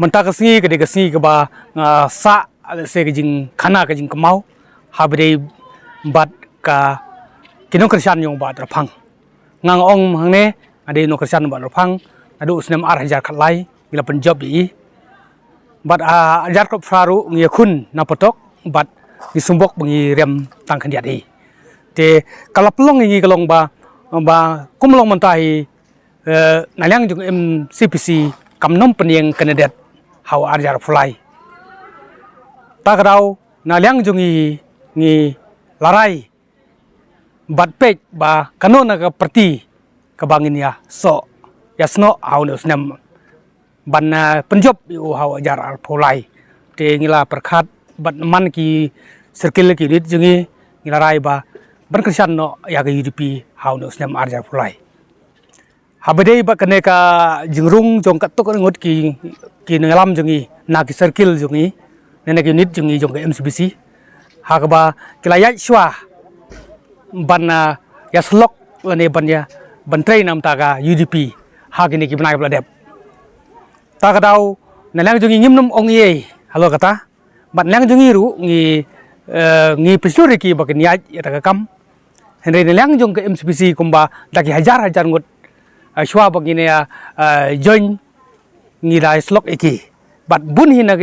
mentah kesini ke ba sa se ke jing khana ke jing kemau habire bat ka kino kersan yung ba terpang ngang ong hangne ade no kersan ba terpang adu usnem ar hajar khalai bila penjob bi bat ajar ko fraru ngi khun na potok bat di sumbok bengi rem tang khandiat hi te kalap long ngi kalong ba kumlong mentai nalyang jung MCPC kamnom peniang kandidat hau ajar fulai tagrau nalyang jungi ngi larai bat pek ba kanona ka parti kabangin ya so yasno hau ne usnem ban penjob yu hau ajar fulai te ngila perkhat bat man ki circle ki dit jungi ngilarai ba ban krisan no ya ga UDP hau ne usnem ajar fulai habade ba kane ka jingrung jong katok ngot ki ngalam jungi na ki circle jungi nene ki unit jungi jong ka MCPC hakba kilaya shwa ban yaslok lane ban train nam taga UDP hagini ki banai bladep taga dau nalang jungi ngimnum ong ye halo kata ban lang jungi ru ngi pesuri ki bakin ya ta kam henry nalang jong ka MCPC kumba daki hajar ngot shwa bagine join ngi dai slok iki bat bun hi na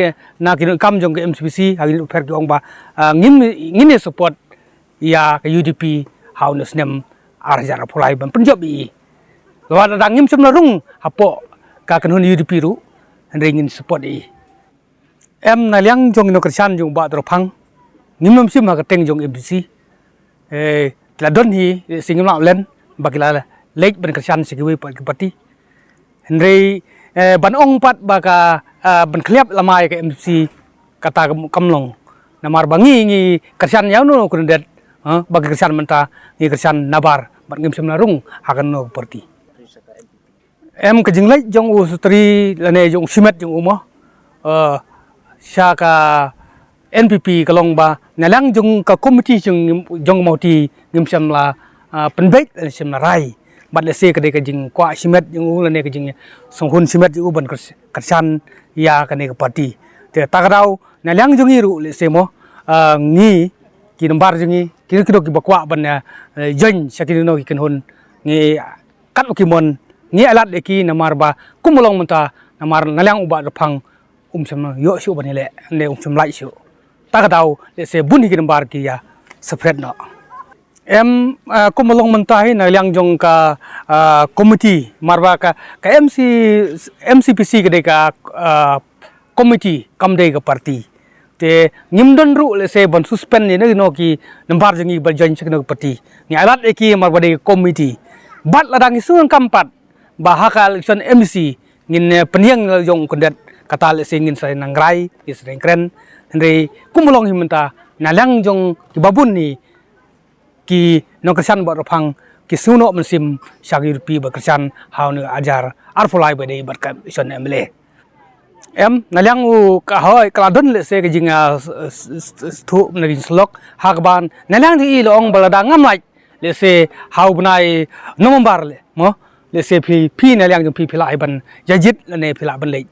kam jong ke MCPC hagin uper ki ong ba ngin support ya ke UDP hau nesnem arjar pulai ban penjob i lawa da ngim sem rung hapo ka kanhun UDP ru henry ngin support i em na liang jong no kersan jong ba tropang ngim sim ha ka teng jong MCPC la don hi singim la len bakila lek ban kersan sikiwi parti henry ban ong pat baka ban kliap lamai ke MCPC kata kamlong namar bangi ngi kersan yau no kundet bagi kersan menta ngi kersan nabar ban ngim sem larung hakan no parti em ke jinglai jong u sutri lane jong simet jong umo syaka NPP kalong ba nalang jong ka komiti jong mauti ngim sem la penbait sem la rai bat le se kade ka jing kwa simet jung u ne ka jing songhun simet u ban kersan ya kane ka parti te tagrau na lang jungi ru le se mo ngi ki nombar jungi ki kido ki bakwa ban join sakino ki kenhun ngi kat ki mon ngi alat de ki namar ba kumulong menta namar nalang u ba phang sem yo shu ban le ne sem lai shu tagrau le se bun ki nombar ki ya spread no em kumulong mentahi na liang jong ka komiti marba ka MCPC ke ka komiti kamde ka parti te ngimdon ru le se ban suspend ni no ki nambar jangi ba join sekno parti ni alat eki marba de komiti bat ladang isun kampat bahaka election MC ngin peniang jong kundet kata le se ngin sa nangrai is rengkren henry kumulong himenta na liang jong ki babun ni ki no kersan ba ropang ki suno mensim syagi rupi ba kersan hau ne ajar arfulai ba dei bat ka ison MLA em nalyang u ka hoi kladon le se ke jinga thu na gin slok hakban nalyang di long balada ngamlai le se hau bunai nombar le mo le se pi nalyang jong pi philai ban yajit le ne phila ban le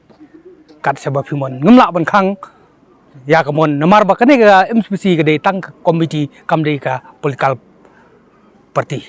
kat sa ba phimon ngamla ban khang ya kamon namar ba kane ka MCPC ke dei tang komiti kamde ka political parti